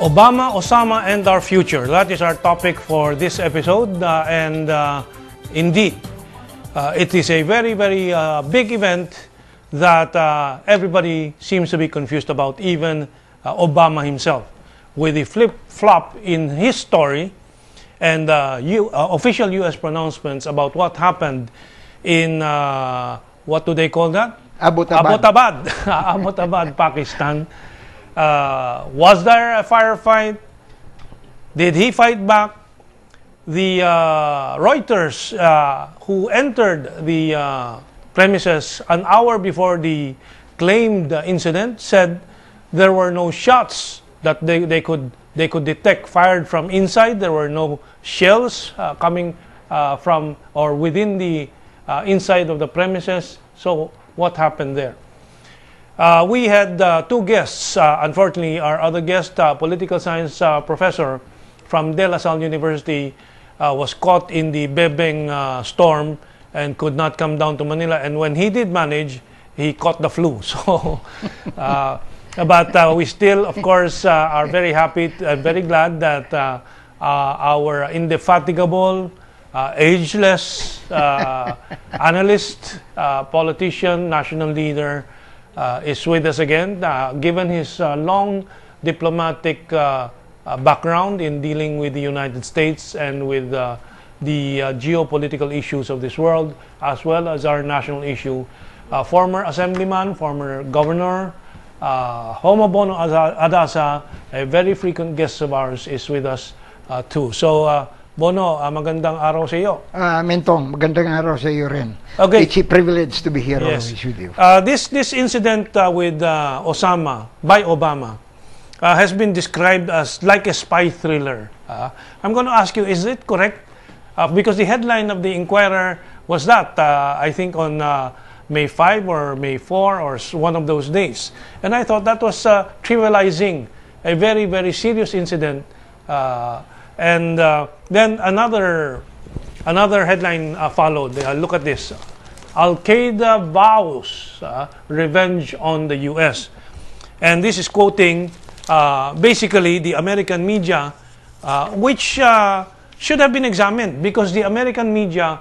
Obama, Osama, and our future. That is our topic for this episode. Indeed, it is a very, very big event that everybody seems to be confused about, even Obama himself, with the flip-flop in his story and official U.S. pronouncements about what happened in, what do they call that? Abbottabad. Abbottabad, Pakistan. Was there a firefight? Did he fight back? The Reuters, who entered the premises an hour before the claimed incident, said there were no shots that they could detect fired from inside. There were no shells coming from or within the inside of the premises. So what happened there? We had two guests. Unfortunately, our other guest, political science professor from De La Salle University, was caught in the Bebeng storm and could not come down to Manila. And when he did manage, he caught the flu. So, but we still, of course, are very happy and very glad that our indefatigable, ageless analyst, politician, national leader is with us again. Given his long diplomatic background in dealing with the United States and with the geopolitical issues of this world, as well as our national issue, former assemblyman, former governor, Bono Adaza, a very frequent guest of ours, is with us too. So, Bono, magandang araw sa iyo. Mentong, magandang araw sa iyo rin. Okay. It's a privilege to be here always with you. This incident with Osama by Obama has been described as like a spy thriller. I'm going to ask you, is it correct? Because the headline of the Inquirer was that, I think on May 5 or May 4 or one of those days. And I thought that was trivializing a very, very serious incident. And then another headline followed. Look at this. Al-Qaeda vows revenge on the U.S. And this is quoting basically the American media, which should have been examined, because the American media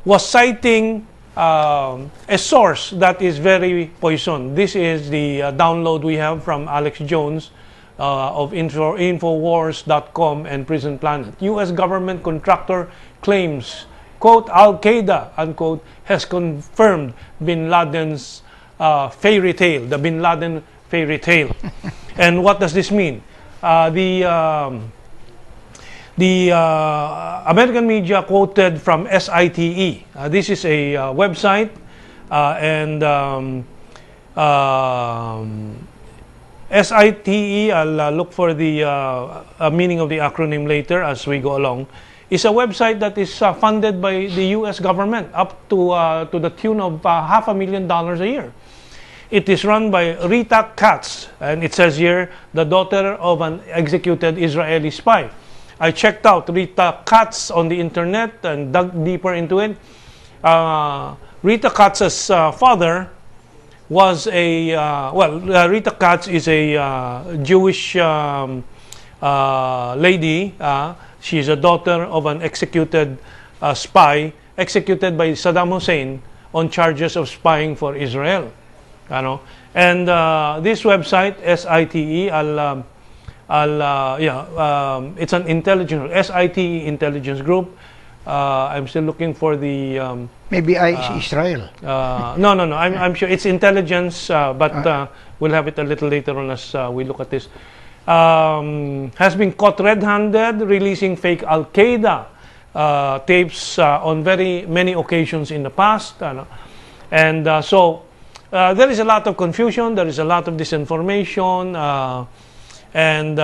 was citing a source that is very poison. This is the download we have from Alex Jones of Infowars.com and Prison Planet. U.S. government contractor claims, quote, Al-Qaeda, unquote, has confirmed Bin Laden's fairy tale, the Bin Laden fairy tale. And what does this mean? The American media quoted from SITE. This is a website, and SITE, I'll look for the meaning of the acronym later as we go along, is a website that is funded by the U.S. government up to the tune of $500,000 a year. It is run by Rita Katz, and it says here, the daughter of an executed Israeli spy. I checked out Rita Katz on the internet and dug deeper into it. Rita Katz's father was a, Rita Katz is a Jewish lady. She's a daughter of an executed spy, executed by Saddam Hussein on charges of spying for Israel. And this website, SITE, it's an intelligence, SITE intelligence group. I'm still looking for the... Maybe Israel. No. I'm sure it's intelligence, but we'll have it a little later on as we look at this. Has been caught red-handed releasing fake Al-Qaeda tapes on very many occasions in the past. So there is a lot of confusion, there is a lot of disinformation, and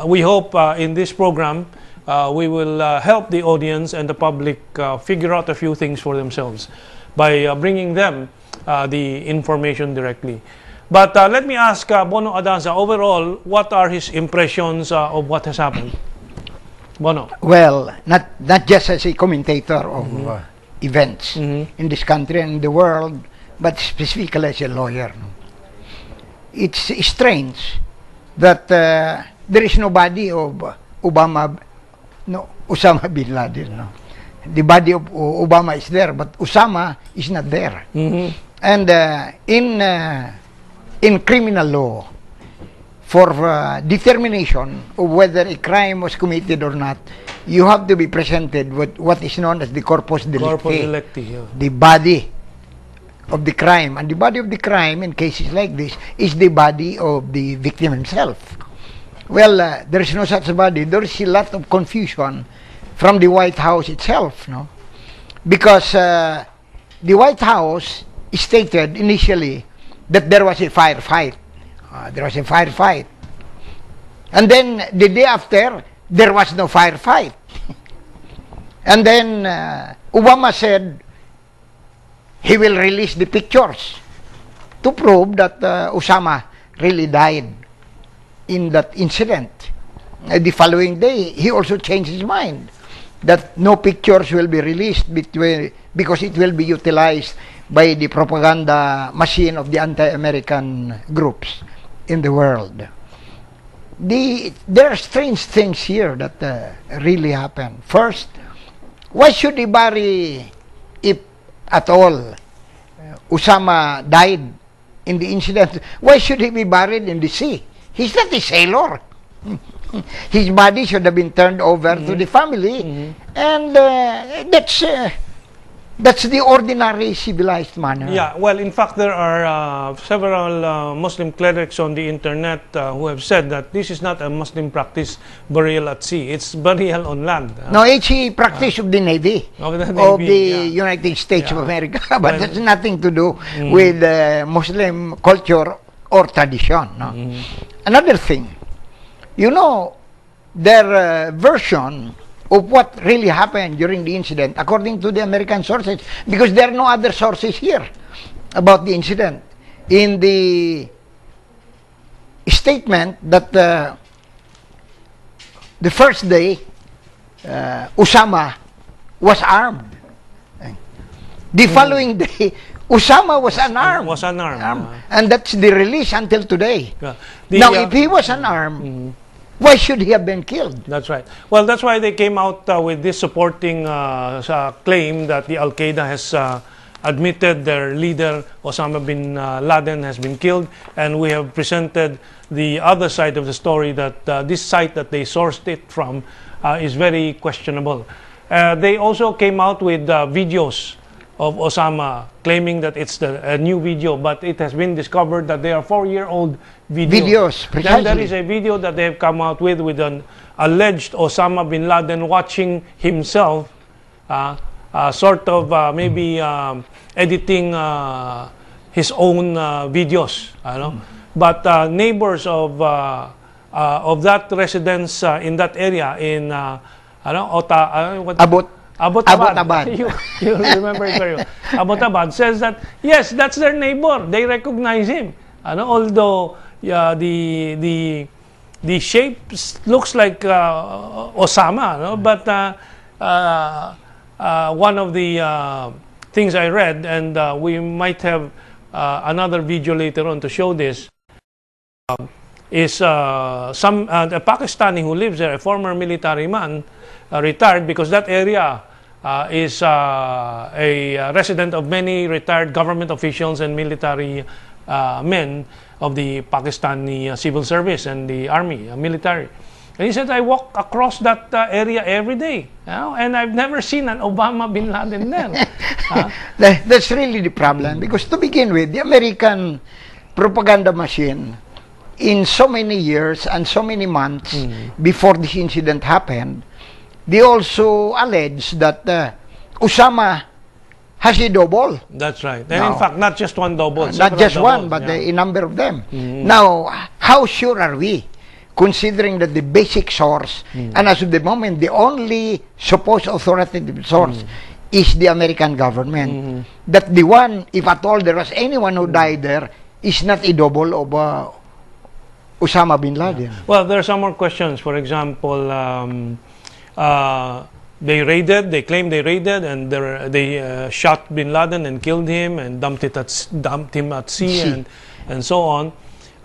we hope in this program we will help the audience and the public figure out a few things for themselves by bringing them the information directly. But let me ask Bono Adaza, overall, what are his impressions of what has happened? Bono. Well, not just as a commentator of events in this country and the world, but specifically as a lawyer. It's strange that there is no body of Osama bin Laden. No? The body of Obama is there, but Osama is not there. And in criminal law, for determination of whether a crime was committed or not, you have to be presented with what is known as the corpus delicti, yeah. the body of the crime. And the body of the crime in cases like this is the body of the victim himself. Well, there is no such body. There is a lot of confusion from the White House itself, no? Because the White House stated initially that there was a firefight. And then the day after, there was no firefight. And then Obama said he will release the pictures to prove that Osama really died in that incident. The following day, he also changed his mind that no pictures will be released because it will be utilized by the propaganda machine of the anti-American groups in the world. There are strange things here that really happen. First, why should he bury, if at all Osama died in the incident, why should he be buried in the sea? He's not a sailor. His body should have been turned over to the family, and that's the ordinary civilized manner. Yeah, well, in fact, there are several Muslim clerics on the internet who have said that this is not a Muslim practice, burial at sea. It's burial on land. No, it's a practice of the Navy, of the United States of America, but that's nothing to do with Muslim culture or tradition. No? Another thing, you know, their version of what really happened during the incident, according to the American sources, because there are no other sources here about the incident. In the statement that the first day, Osama was armed. The following day, Osama was unarmed. And that's the release until today. Yeah. Now, if he was unarmed, why should he have been killed? That's right. Well, that's why they came out with this supporting claim that the Al-Qaeda has admitted their leader, Osama bin Laden, has been killed. And we have presented the other side of the story that this site that they sourced it from is very questionable. They also came out with videos of Osama, claiming that it's a new video, but it has been discovered that they are 4-year-old videos. Precisely. Then there is a video that they have come out with an alleged Osama bin Laden watching himself, sort of maybe editing his own videos. I know. But neighbors of that residence in that area in Abbottabad. You remember it very well. Abbottabad says that, yes, that's their neighbor. They recognize him. Although the shape looks like Osama, but one of the things I read, and we might have another video later on to show this, is a Pakistani who lives there, a former military man, retired, because that area is a resident of many retired government officials and military men of the Pakistani civil service and the army, military. And he said, I walk across that area every day, and I've never seen an Osama bin Laden there. That's really the problem, because to begin with, the American propaganda machine, in so many years and so many months before this incident happened, they also allege that Osama has a double. That's right. And in fact, not just one double. Not just one, but a number of them. Now, how sure are we, considering that the basic source, and as of the moment, the only supposed authoritative source is the American government, that the one, if at all there was anyone who died there, is not a double of Osama bin Laden. Well, there are some more questions. For example, they claim they raided, and they shot bin Laden and killed him and dumped him at sea. And so on.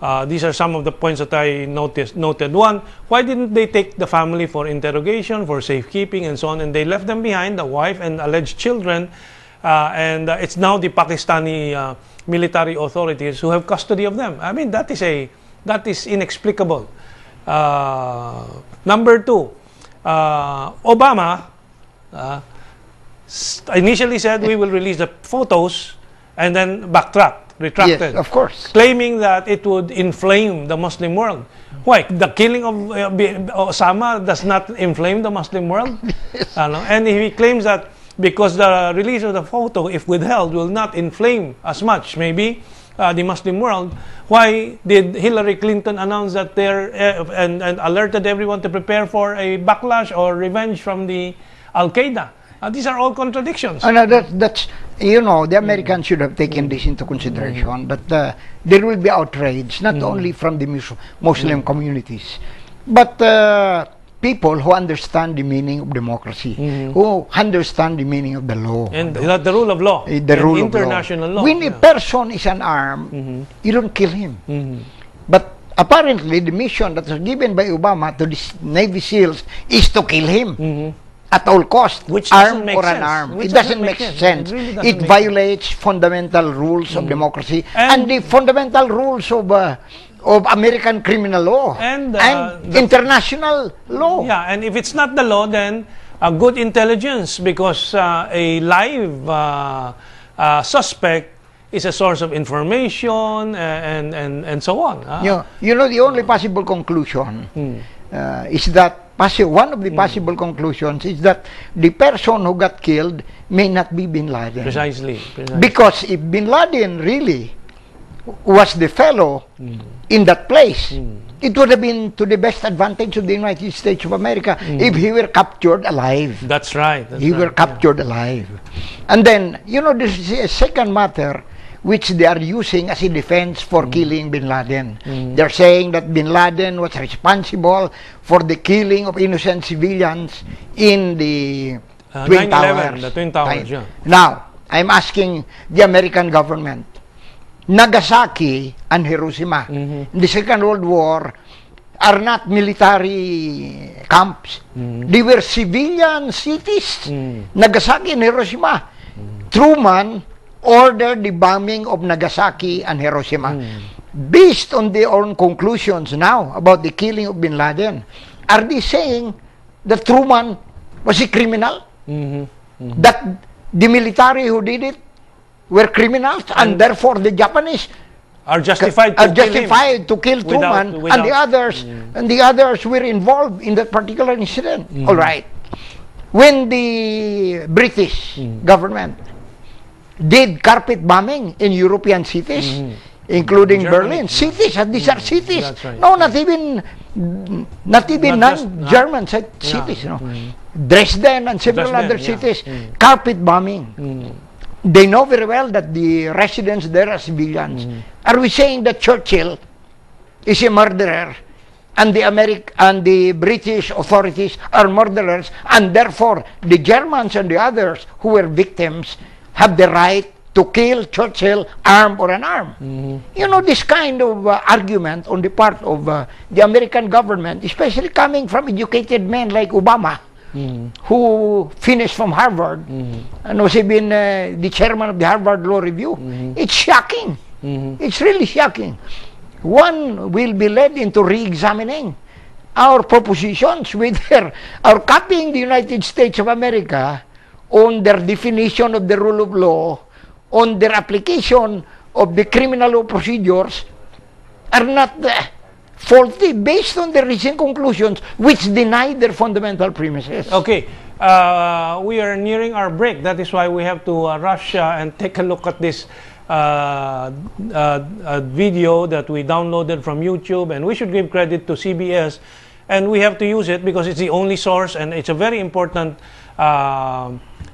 These are some of the points that I noted. One, why didn't they take the family for interrogation, for safekeeping, and so on? And they left them behind, the wife and alleged children. And it's now the Pakistani military authorities who have custody of them. I mean, that is inexplicable. Number two, Obama initially said we will release the photos and then retracted. Yes, of course. Claiming that it would inflame the Muslim world. Why? The killing of Osama does not inflame the Muslim world? Yes. And he claims that because the release of the photo, if withheld, will not inflame as much, maybe, the Muslim world. Why did Hillary Clinton announce that and alerted everyone to prepare for a backlash or revenge from the Al-Qaeda? These are all contradictions. That's, you know, the Americans should have taken this into consideration, that there will be outrage, not only from the Muslim communities, but people who understand the meaning of democracy, who understand the meaning of the law. And the rule of law. The rule international of law. When a person is unarmed, you don't kill him. But apparently, the mission that was given by Obama to the Navy SEALs is to kill him. At all costs, which armed or unarmed. It doesn't make sense. It violates fundamental rules of democracy and the fundamental rules of American criminal law and international law. Yeah, and if it's not the law, then good intelligence, because a live suspect is a source of information and so on. You know, the only possible conclusion is that one of the possible conclusions is that the person who got killed may not be Bin Laden. Precisely. Because if Bin Laden really was the fellow in that place, it would have been to the best advantage of the United States of America if he were captured alive. That's right. He were captured alive. And then, you know, this is a second matter which they are using as a defense for killing Bin Laden. They're saying that Bin Laden was responsible for the killing of innocent civilians in the Twin Towers. The Twin Towers, yeah. Now, I'm asking the American government, Nagasaki and Hiroshima in the Second World War are not military camps. They were civilian cities. Nagasaki and Hiroshima. Truman ordered the bombing of Nagasaki and Hiroshima. Based on their own conclusions now about the killing of Bin Laden, are they saying that Truman was a criminal? That the military who did it were criminals, and therefore the Japanese are justified to kill Truman, and the others were involved in that particular incident. All right. When the British government did carpet bombing in European cities, including Berlin, cities, and these are cities. Right. No, not even non-German cities. You know, Dresden and several other cities, carpet bombing. They know very well that the residents there are civilians. Are we saying that Churchill is a murderer, and the British authorities are murderers, and therefore the Germans and the others who were victims have the right to kill Churchill, armed or unarmed? You know, this kind of argument on the part of the American government, especially coming from educated men like Obama, who finished from Harvard and was even the chairman of the Harvard Law Review. It's shocking. It's really shocking. One will be led into re-examining our propositions with our copying the United States of America on their definition of the rule of law, on their application of the criminal law procedures, are not faulty based on the recent conclusions which deny their fundamental premises. Okay, we are nearing our break. That is why we have to rush and take a look at this video that we downloaded from YouTube, and we should give credit to CBS, and we have to use it because it's the only source, and it's a very important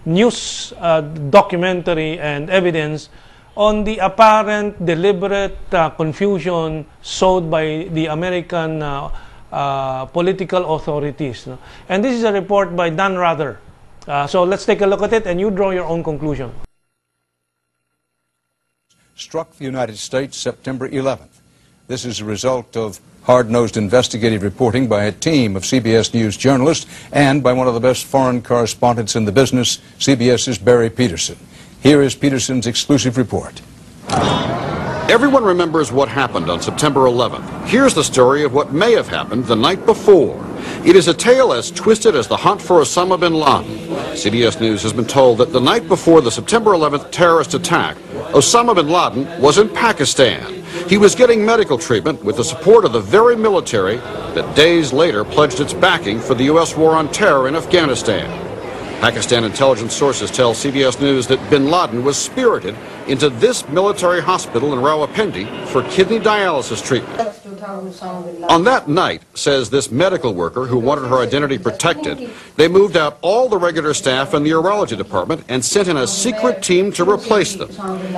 news documentary and evidence on the apparent deliberate confusion sowed by the American political authorities. And this is a report by Dan Rather. So let's take a look at it and you draw your own conclusion. Struck the United States September 11th. This is a result of hard-nosed investigative reporting by a team of CBS News journalists and by one of the best foreign correspondents in the business, CBS's Barry Peterson. Here is Peterson's exclusive report. Everyone remembers what happened on September 11th. Here's the story of what may have happened the night before. It is a tale as twisted as the hunt for Osama bin Laden. CBS News has been told that the night before the September 11th terrorist attack, Osama bin Laden was in Pakistan. He was getting medical treatment with the support of the very military that days later pledged its backing for the U.S. war on terror in Afghanistan. Pakistan intelligence sources tell CBS News that bin Laden was spirited into this military hospital in Rawalpindi for kidney dialysis treatment. On that night, says this medical worker who wanted her identity protected, they moved out all the regular staff in the urology department and sent in a secret team to replace them.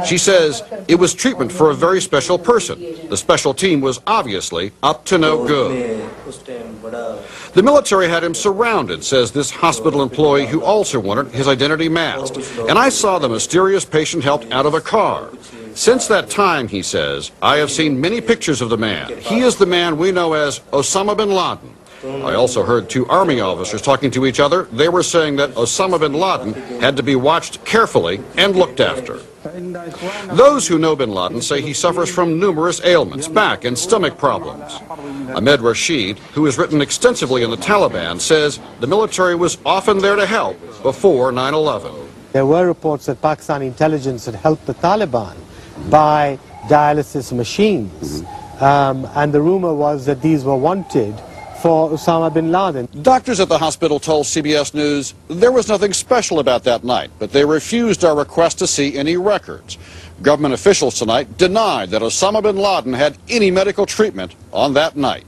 She says it was treatment for a very special person. The special team was obviously up to no good. The military had him surrounded, says this hospital employee who also wanted his identity masked. And I saw the mysterious patient helped out of a car. Since that time, he says, I have seen many pictures of the man. He is the man we know as Osama bin Laden. I also heard two army officers talking to each other. They were saying that Osama bin Laden had to be watched carefully and looked after. Those who know bin Laden say he suffers from numerous ailments, back and stomach problems. Ahmed Rashid, who has written extensively in the Taliban, says the military was often there to help before 9/11. There were reports that Pakistani intelligence had helped the Taliban buy dialysis machines, and the rumor was that these were wanted for Osama bin Laden. Doctors at the hospital told CBS News there was nothing special about that night, but they refused our request to see any records. Government officials tonight denied that Osama bin Laden had any medical treatment on that night.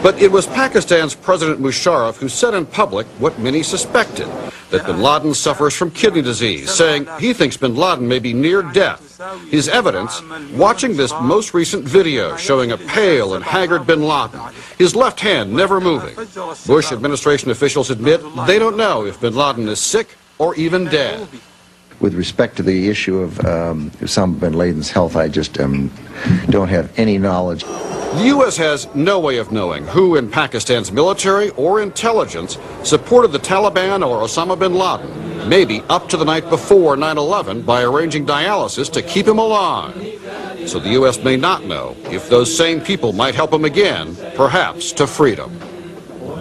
But it was Pakistan's President Musharraf who said in public what many suspected, that bin Laden suffers from kidney disease, saying he thinks bin Laden may be near death. His evidence, watching this most recent video showing a pale and haggard bin Laden, his left hand never moving. Bush administration officials admit they don't know if bin Laden is sick or even dead. With respect to the issue of Osama bin Laden's health, I just don't have any knowledge. The U.S. has no way of knowing who in Pakistan's military or intelligence supported the Taliban or Osama bin Laden, maybe up to the night before 9/11 by arranging dialysis to keep him alive. So the U.S. may not know if those same people might help him again, perhaps to freedom.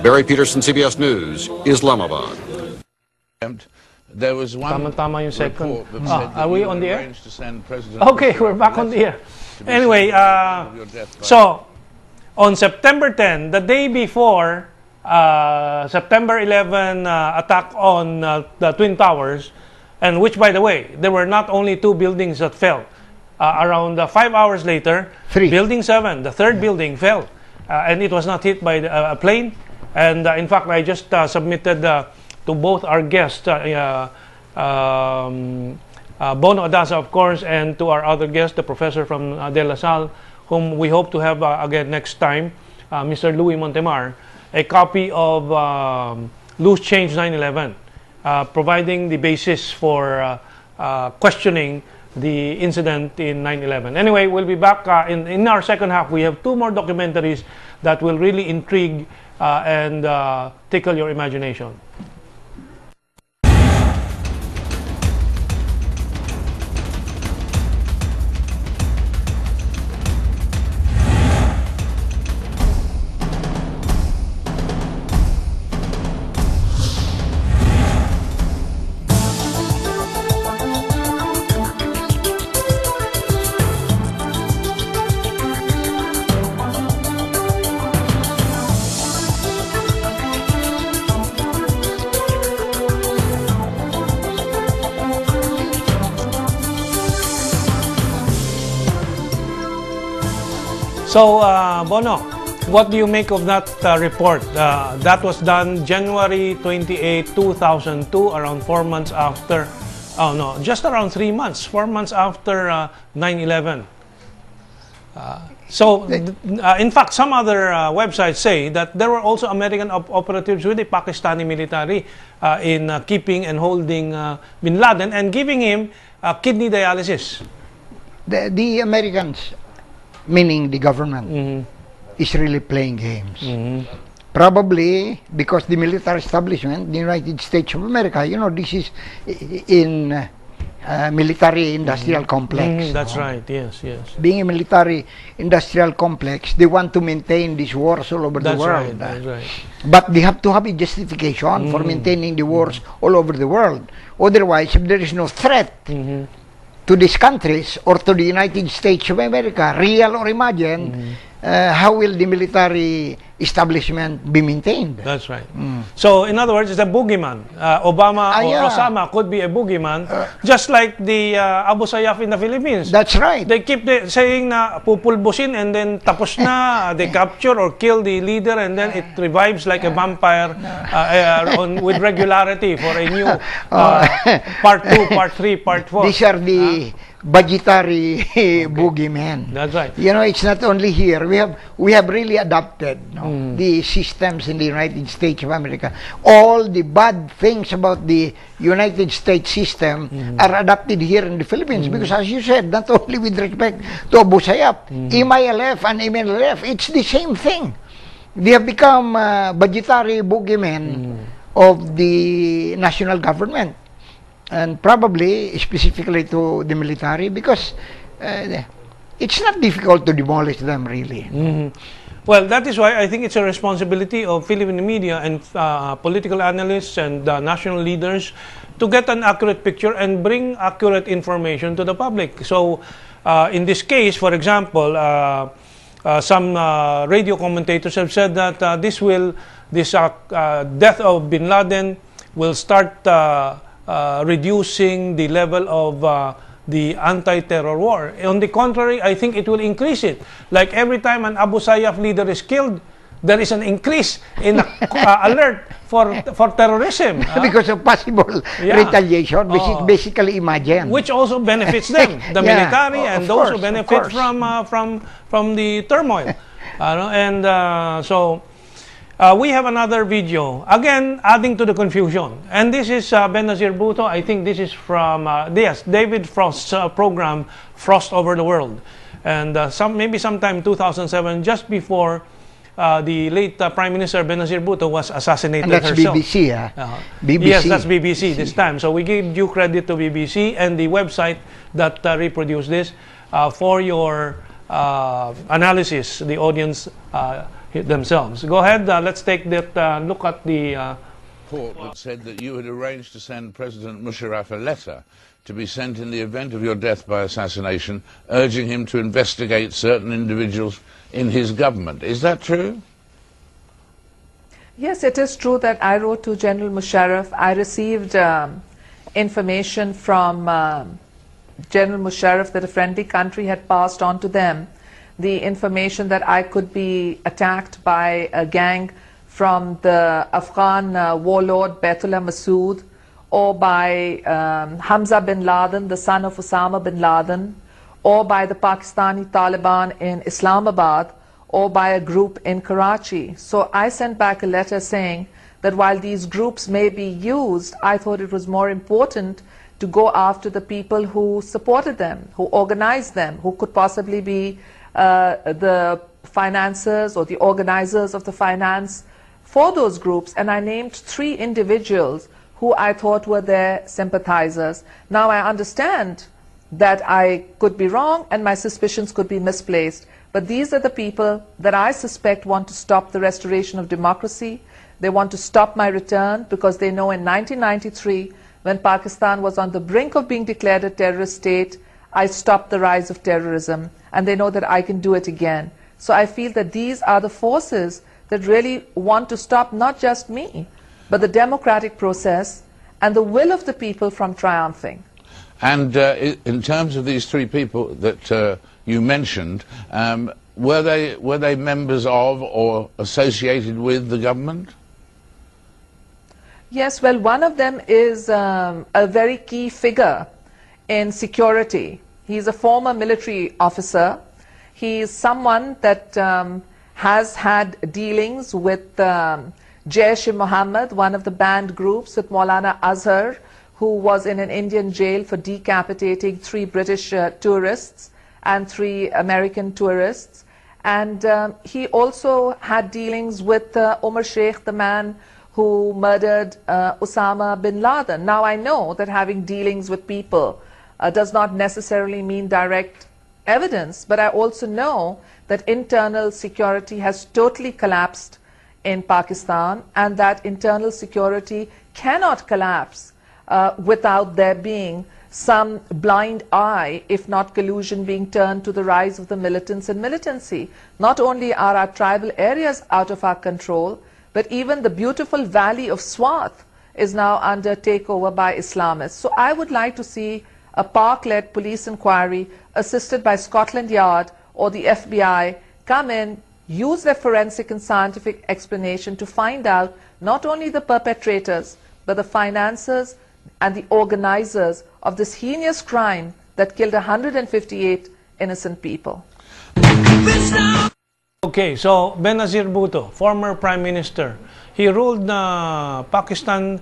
Barry Peterson, CBS News, Islamabad. There was one Tama yung second. report that said that Are we you on the air? arranged to send President Okay, we're back on the air. Anyway, so on September 10, the day before September 11 attack on the Twin Towers, and which, by the way, there were not only two buildings that fell. Around 5 hours later, Building 7, the third building, fell. And it was not hit by a plane. And in fact, I just submitted to both our guests, Bono Adaza, of course, and to our other guest, the professor from De La Salle, whom we hope to have again next time, Mr. Louis Montemar, a copy of Loose Change 9/11, providing the basis for questioning the incident in 9/11. Anyway, we'll be back in our second half. We have two more documentaries that will really intrigue and tickle your imagination. So, Bono, what do you make of that report? That was done January 28, 2002, around 4 months after, just around 3 months, 4 months after 9/11. In fact, some other websites say that there were also American operatives with the Pakistani military in keeping and holding bin Laden and giving him kidney dialysis. The Americans meaning the government, is really playing games. Probably because the military establishment, the United States of America, you know, this is in military industrial complex. That's right, yes, yes. Being a military industrial complex, they want to maintain these wars all over the world. Right, that's right. But they have to have a justification for maintaining the wars all over the world. Otherwise, if there is no threat to these countries or to the United States of America, real or imagined, how will the military establishment be maintained? That's right. So, in other words, it's a boogeyman. Obama or Osama could be a boogeyman, just like the Abu Sayyaf in the Philippines. That's right. They keep saying na pupulbusin and then tapos na, they capture or kill the leader and then it revives like a vampire with regularity for a new part 2, part 3, part 4. These are the budgetary boogeymen. That's right. You know, it's not only here. We have really adopted the systems in the United States of America. All the bad things about the United States system are adopted here in the Philippines because, as you said, not only with respect to Abu Sayyaf, MILF and MNLF, it's the same thing. They have become budgetary boogeymen of the national government. And probably specifically to the military, because it's not difficult to demolish them, really. Well, that is why I think it's a responsibility of Philippine media and political analysts and national leaders to get an accurate picture and bring accurate information to the public. So, in this case, for example, some radio commentators have said that this death of Bin Laden will start reducing the level of the anti-terror war. On the contrary, I think it will increase it. Like every time an Abu Sayyaf leader is killed, there is an increase in alert for terrorism. Because of possible retaliation, which is basically imagined. Which also benefits them, the military, and those who benefit from the turmoil. So, we have another video, again adding to the confusion. And this is Benazir Bhutto. I think this is from David Frost's program, Frost Over the World. And maybe sometime 2007, just before the late Prime Minister Benazir Bhutto was assassinated and that's herself. BBC, BBC. Yes, that's BBC this time. So we give due credit to BBC and the website that reproduced this for your analysis, the audience themselves. Go ahead, let's take that look at the report that said that you had arranged to send President Musharraf a letter to be sent in the event of your death by assassination, urging him to investigate certain individuals in his government. Is that true? Yes, it is true that I wrote to General Musharraf. I received information from General Musharraf that a friendly country had passed on to them the information that I could be attacked by a gang from the Afghan warlord Baitullah Masood, or by Hamza bin Laden, the son of Osama bin Laden, or by the Pakistani Taliban in Islamabad, or by a group in Karachi. So I sent back a letter saying that while these groups may be used, I thought it was more important to go after the people who supported them, who organized them, who could possibly be the financiers or the organizers of the finance for those groups. And I named 3 individuals who I thought were their sympathizers. Now I understand that I could be wrong and my suspicions could be misplaced, but these are the people that I suspect want to stop the restoration of democracy. They want to stop my return because they know in 1993, when Pakistan was on the brink of being declared a terrorist state, I stopped the rise of terrorism, and they know that I can do it again. So I feel that these are the forces that really want to stop not just me, but the democratic process and the will of the people from triumphing. And in terms of these 3 people that you mentioned, were they members of or associated with the government? Yes, well, one of them is a very key figure in security. He's a former military officer. He is someone that has had dealings with Jaish-e-Mohammed, one of the banned groups, with Maulana Azhar, who was in an Indian jail for decapitating 3 British tourists. and 3 American tourists. And he also had dealings with Omar Sheikh, the man who murdered Osama bin Laden. Now, I know that having dealings with people does not necessarily mean direct evidence, but I also know that internal security has totally collapsed in Pakistan, and that internal security cannot collapse without there being some blind eye, if not collusion, being turned to the rise of the militants and militancy. Not only are our tribal areas out of our control, but even the beautiful valley of Swat is now under takeover by Islamists. So I would like to see a Pak-led police inquiry assisted by Scotland Yard or the FBI come in, use their forensic and scientific explanation to find out not only the perpetrators, but the financiers and the organizers of this heinous crime that killed 158 innocent people. Okay, so Benazir Bhutto, former Prime Minister, he ruled Pakistan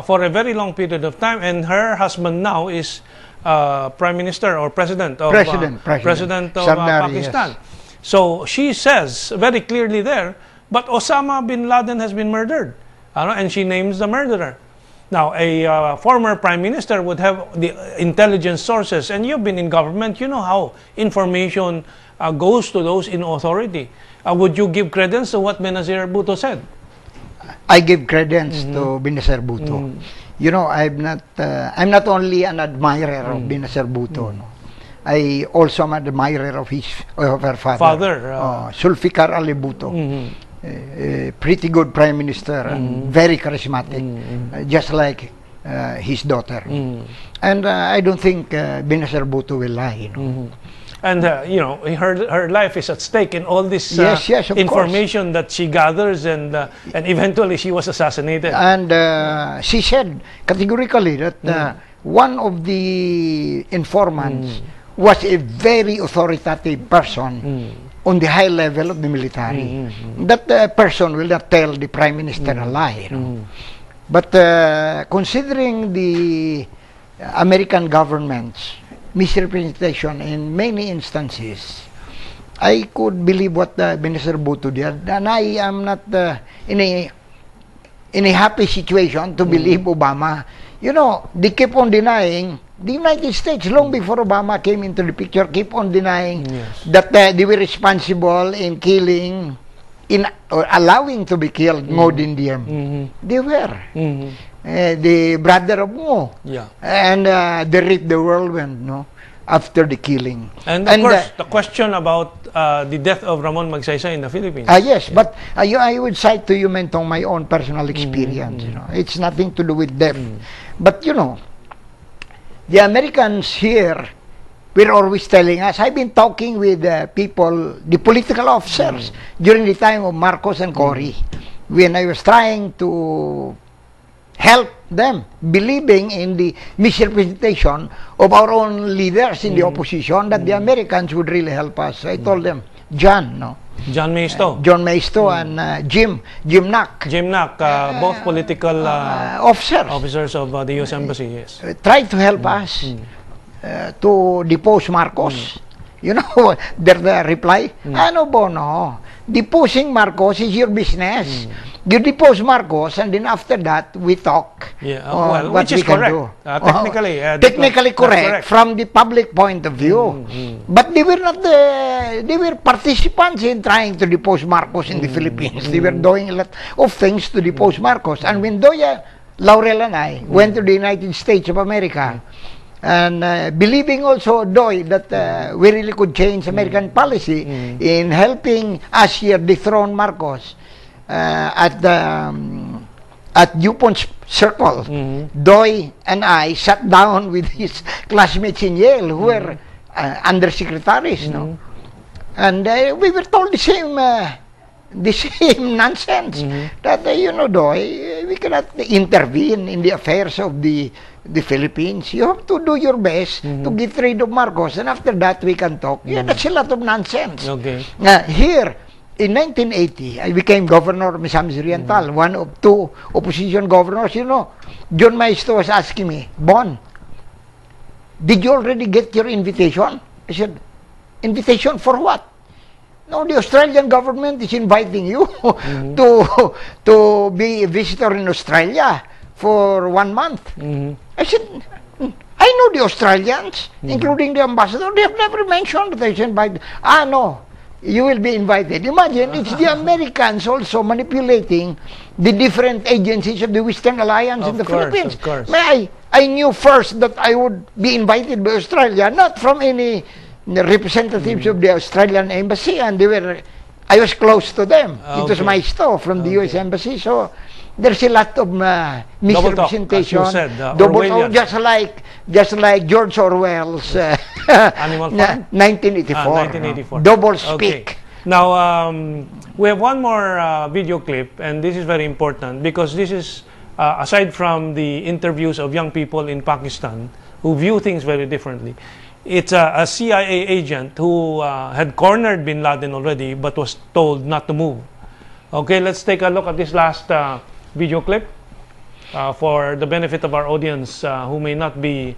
for a very long period of time, and her husband now is Prime Minister or President of Pakistan. Yes. So she says very clearly there, but Osama bin Laden has been murdered, and she names the murderer. Now, a former Prime Minister would have the intelligence sources, and you've been in government, you know how information goes to those in authority. Would you give credence to what Benazir Bhutto said? I give credence to Benazir Bhutto. You know, I'm not only an admirer of Benazir Bhutto. No? I also am an admirer of her father, Zulfikar Ali Bhutto. A pretty good Prime Minister and very charismatic, just like his daughter. And I don't think Benazir Bhutto will lie. You know. And you know, her life is at stake in all this information that she gathers, and eventually she was assassinated. And she said categorically that one of the informants was a very authoritative person on the high level of the military. That person will not tell the Prime Minister a lie. You know? But considering the American government's misrepresentation in many instances, I could believe what Benazir Bhutto did, and I am not in a happy situation to believe Obama. You know, they keep on denying. The United States, long before Obama came into the picture, keep on denying that they were responsible in killing, or allowing to be killed Ngodin Diem. They were. The brother of Ngo. And they raped the whirlwind, no? After the killing. And of course, the question about the death of Ramon Magsaysay in the Philippines. Yes, but I would cite to you, Mentong, my own personal experience. You know, it's nothing to do with them. But you know, the Americans here were always telling us. I've been talking with people, the political officers, during the time of Marcos and Cory, when I was trying to help them, believing in the misrepresentation of our own leaders in the opposition, that the Americans would really help us. I told them, John Maisto and Jim Nack, both political officers of the U.S. Embassy, yes. Tried to help us to depose Marcos. You know their reply? Ano, Bono? Deposing Marcos is your business. You depose Marcos, and then after that, we talk. Well, which is correct. Technically correct from the public point of view. But they were not they were participants in trying to depose Marcos in the Philippines. They were doing a lot of things to depose Marcos. And when Doya, Laurel, and I went to the United States of America, and believing also, Doy, that we really could change American policy in helping us here dethrone Marcos, at DuPont's circle, Doy and I sat down with his classmates in Yale who were undersecretaries, no? And we were told the same nonsense, that you know, Doy, we cannot intervene in the affairs of the Philippines. You have to do your best to get rid of Marcos, and after that we can talk. Yeah, that's a lot of nonsense. Here, in 1980, I became governor of Misamis Oriental, one of 2 opposition governors. You know, John Maisto was asking me, Bon, did you already get your invitation? I said, Invitation for what? No, the Australian government is inviting you to be a visitor in Australia for 1 month. I said, I know the Australians, including the ambassador. They have never mentioned that they should invite. Ah, no, you will be invited. Imagine, it's the Americans also manipulating the different agencies of the Western Alliance in the Philippines. Of course. I knew first that I would be invited by Australia, not from any representatives of the Australian embassy, and I was close to them. It was my store from the U.S. embassy, so there's a lot of misrepresentation. Double talk, just like George Orwell's Animal Farm? 1984. 1984. Double speak. Okay. Now, we have one more video clip, and this is very important because this is, aside from the interviews of young people in Pakistan who view things very differently, it's a CIA agent who had cornered bin Laden already but was told not to move. Okay, let's take a look at this last video clip for the benefit of our audience who may not be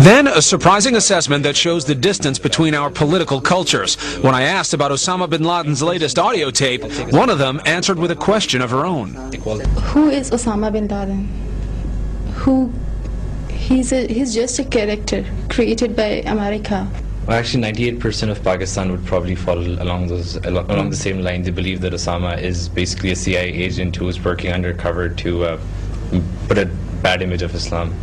Then, a surprising assessment that shows the distance between our political cultures. When I asked about Osama bin Laden's latest audio tape, one of them answered with a question of her own. Who is Osama bin Laden? He's just a character created by America. Well, actually, 98% of Pakistan would probably fall along the same line. They believe that Osama is basically a CIA agent who is working undercover to put a bad image of Islam.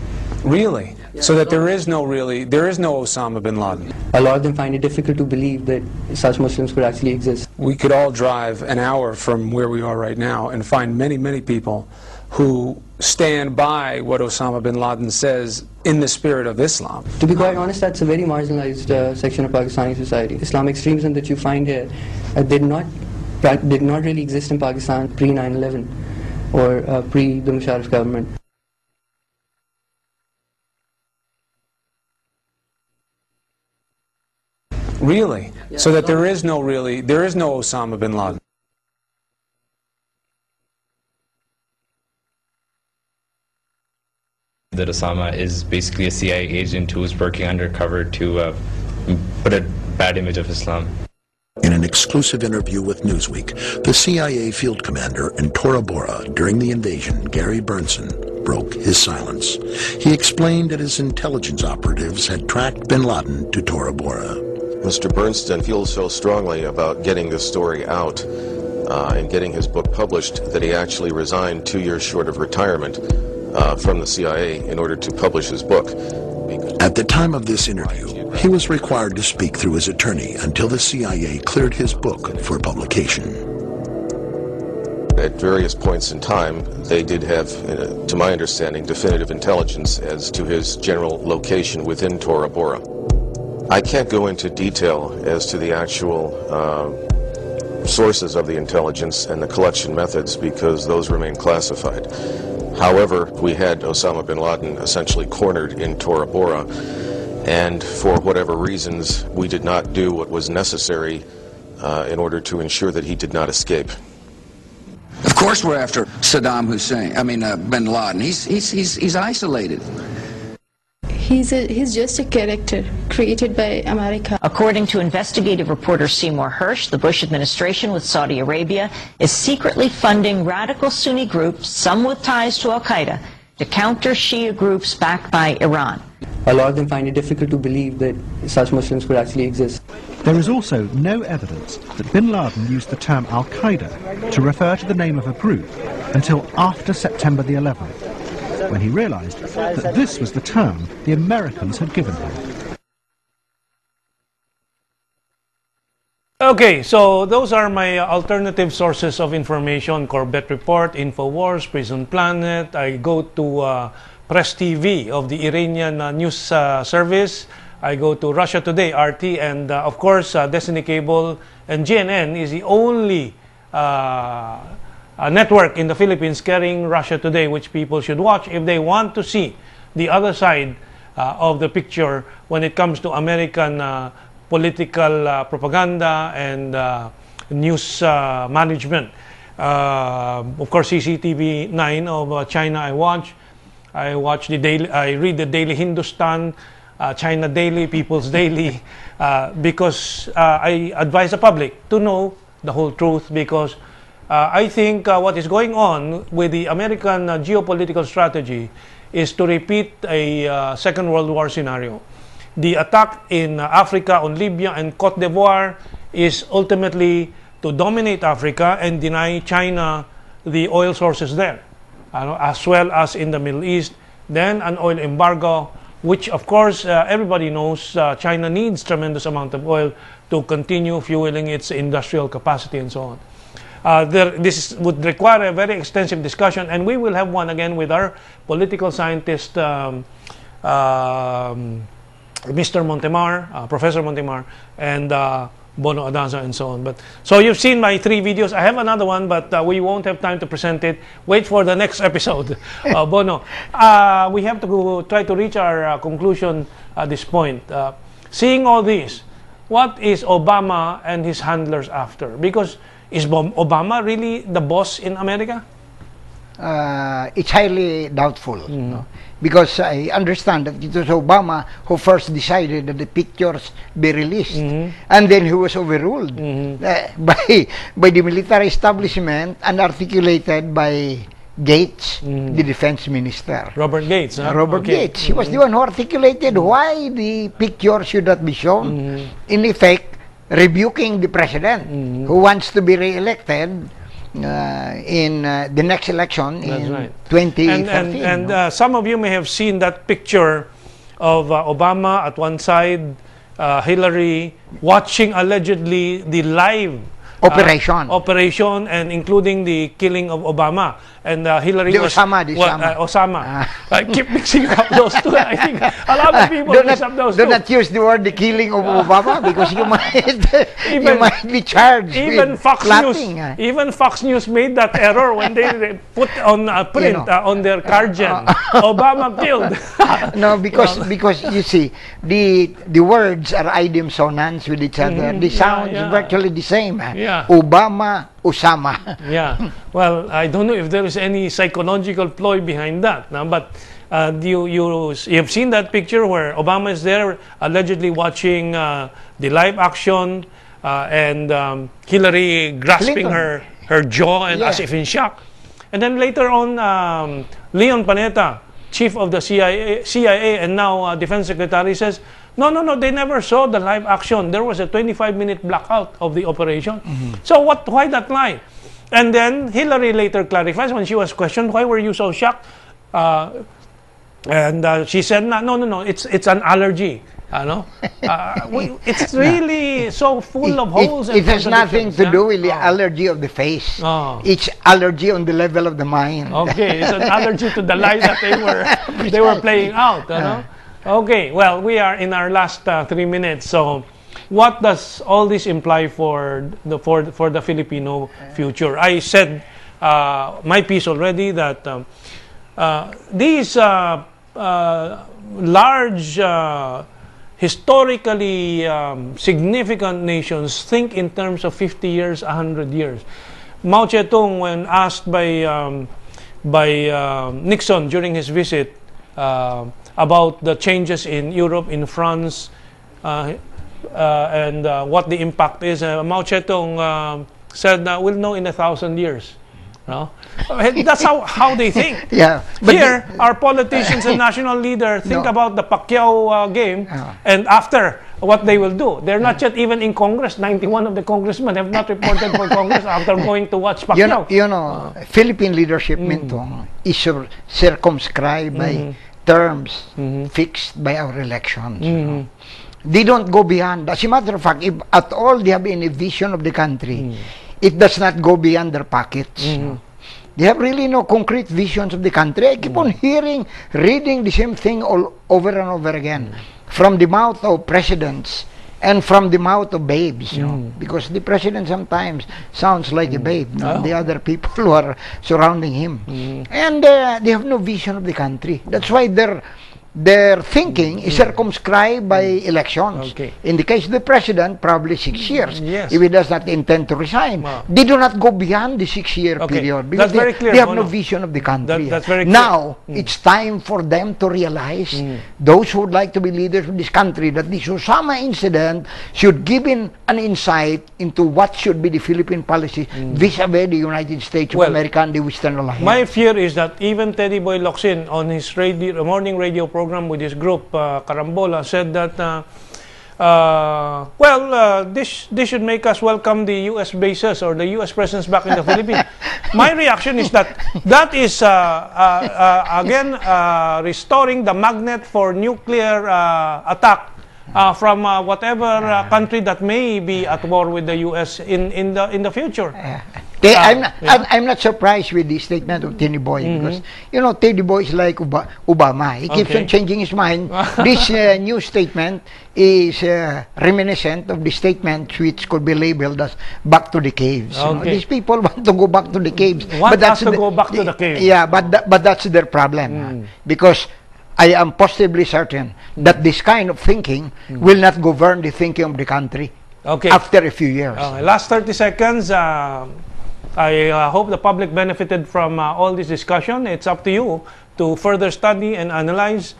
Really? So that there is no Osama bin Laden? A lot of them find it difficult to believe that such Muslims could actually exist. We could all drive an hour from where we are right now and find many, many people who stand by what Osama bin Laden says in the spirit of Islam. To be quite honest, that's a very marginalized section of Pakistani society. Islamic extremism that you find here did not really exist in Pakistan pre 9/11 or pre the Musharraf government. Really? So that there is no Osama bin Laden? That Osama is basically a CIA agent who is working undercover to put a bad image of Islam. In an exclusive interview with Newsweek, the CIA field commander in Tora Bora during the invasion, Gary Burnson, broke his silence. He explained that his intelligence operatives had tracked bin Laden to Tora Bora. Mr. Bernstein feels so strongly about getting this story out and getting his book published that he actually resigned 2 years short of retirement from the CIA in order to publish his book. At the time of this interview, he was required to speak through his attorney until the CIA cleared his book for publication. At various points in time, they did have, to my understanding, definitive intelligence as to his general location within Tora Bora. I can't go into detail as to the actual sources of the intelligence and the collection methods because those remain classified. However, we had Osama bin Laden essentially cornered in Tora Bora, and for whatever reasons, we did not do what was necessary in order to ensure that he did not escape. Of course we're after Saddam Hussein, bin Laden. He's isolated. He's just a character created by America. According to investigative reporter Seymour Hersh, the Bush administration with Saudi Arabia is secretly funding radical Sunni groups, some with ties to al-Qaeda, to counter Shia groups backed by Iran. A lot of them find it difficult to believe that such Muslims could actually exist. There is also no evidence that bin Laden used the term al-Qaeda to refer to the name of a group until after September the 11th. When he realized that this was the term the Americans had given him. Okay, so those are my alternative sources of information: Corvette Report, InfoWars, Prison Planet. I go to Press TV of the Iranian news service. I go to Russia Today, RT, and of course Destiny Cable and GNN is the only a network in the Philippines carrying Russia Today, which people should watch if they want to see the other side of the picture when it comes to American political propaganda and news management. Of course, CCTV 9 of China I watch. I watch the daily. I read the Daily Hindustan, China Daily, People's Daily, because I advise the public to know the whole truth, because I think what is going on with the American geopolitical strategy is to repeat a Second World War scenario. The attack in Africa on Libya and Cote d'Ivoire is ultimately to dominate Africa and deny China the oil sources there, as well as in the Middle East. Then an oil embargo, which of course everybody knows China needs tremendous amount of oil to continue fueling its industrial capacity and so on. This would require a very extensive discussion, and we will have one again with our political scientist, Mr. Montemar, Professor Montemar, and Bono, Adaza, and so on. But so you've seen my 3 videos. I have another one, but we won't have time to present it. Wait for the next episode. Bono, we have to try to reach our conclusion at this point. Seeing all this, what is Obama and his handlers after? Because is Obama really the boss in America? It's highly doubtful. No? Because I understand that it was Obama who first decided that the pictures be released, and then he was overruled by the military establishment and articulated by Gates, the defense minister. Robert Gates. Huh? Robert Gates. He was the one who articulated why the picture should not be shown. In effect, rebuking the president who wants to be re-elected in the next election in 2013. And some of you may have seen that picture of Obama at one side, Hillary watching allegedly the live operation, and including the killing of Obama. And Hillary was Osama. I keep mixing up those two. I think a lot of people mix up those two. Do not use the word the killing of Obama, because you might be charged with plotting. Even Fox News made that error when they put on print on their card-gen, Obama killed. No, because you see, the words are idiom-sonance with each other. The sounds virtually the same. Obama, Osama. Yeah. Well, I don't know if there is any psychological ploy behind that. No? But you've seen that picture where Obama is there allegedly watching the live action, and Hillary grasping her jaw and as if in shock. And then later on, Leon Panetta, chief of the CIA and now defense secretary, says, no, they never saw the live action. There was a 25-minute blackout of the operation. So why that lie? And then Hillary later clarifies when she was questioned, why were you so shocked? And she said, no, it's an allergy. It's really so full of holes. It has nothing to do with the allergy of the face. It's allergy on the level of the mind. Okay, it's an allergy to the lie that they were playing out. Okay, well, we are in our last 3 minutes. So, what does all this imply for the Filipino future? I said my piece already that these large, historically significant nations think in terms of 50 years, 100 years. Mao Zedong, when asked by Nixon during his visit about the changes in Europe, in France, and what the impact is, Mao Zedong said, we'll know in 1,000 years. That's how they think. But here, our politicians and national leaders think about the Pacquiao game, and after what they will do. They're not yet even in Congress. 91 of the congressmen have not reported for Congress after going to watch Pacquiao. Philippine leadership is circumscribed by terms fixed by our elections. They don't go beyond. As a matter of fact, if at all they have any vision of the country, it does not go beyond their pockets. They have really no concrete visions of the country. I keep on reading the same thing all over and over again, from the mouth of presidents and from the mouth of babes, because the president sometimes sounds like a babe, the other people who are surrounding him. And they have no vision of the country. That's why their their thinking is circumscribed by elections. Okay. In the case of the president, probably 6 years. Yes. If he does not intend to resign. Wow. They do not go beyond the 6-year Okay. period because That's very clear, they have Bono. no vision of the country. That's very clear. Now, it's time for them to realize, those who would like to be leaders of this country, that this Osama incident should give in an insight into what should be the Philippine policy vis-a-vis the United States of America and the Western Alliance. My fear is that even Teddy Boy Locsin on his morning radio program with his group, Carambola, said that, this should make us welcome the U.S. bases or the U.S. presence back in the Philippines. My reaction is that is, again, restoring the magnet for nuclear attack from whatever country that may be at war with the U.S. in the future. I'm not surprised with the statement of Teddy Boy because, you know, Teddy Boy is like Obama. He keeps on changing his mind. This new statement is reminiscent of the statement which could be labeled as back to the caves. You know, these people want to go back to the caves. Want us to go back to the caves. Yeah, but that's their problem. Because I am positively certain that this kind of thinking will not govern the thinking of the country after a few years. Last 30 seconds. I hope the public benefited from all this discussion. It's up to you to further study and analyze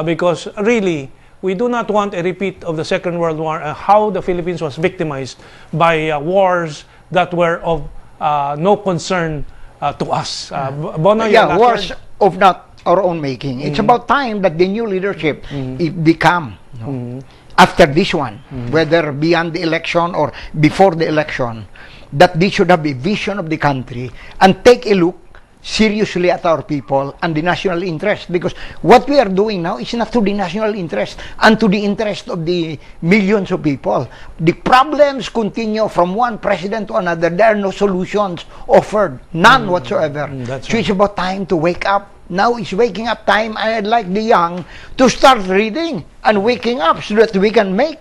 because really we do not want a repeat of the Second World War, how the Philippines was victimized by wars that were of no concern to us. Bono, wars of not our own making. It's about time that the new leadership become, after this one, whether beyond the election or before the election, that they should have a vision of the country and take a look seriously at our people and the national interest, because what we are doing now is not to the national interest and to the interest of the millions of people. The problems continue from one president to another. There are no solutions offered, none whatsoever. So it's about time to wake up. Now is waking up time. I'd like the young to start reading and waking up so that we can make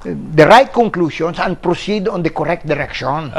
the right conclusions and proceed on the correct direction.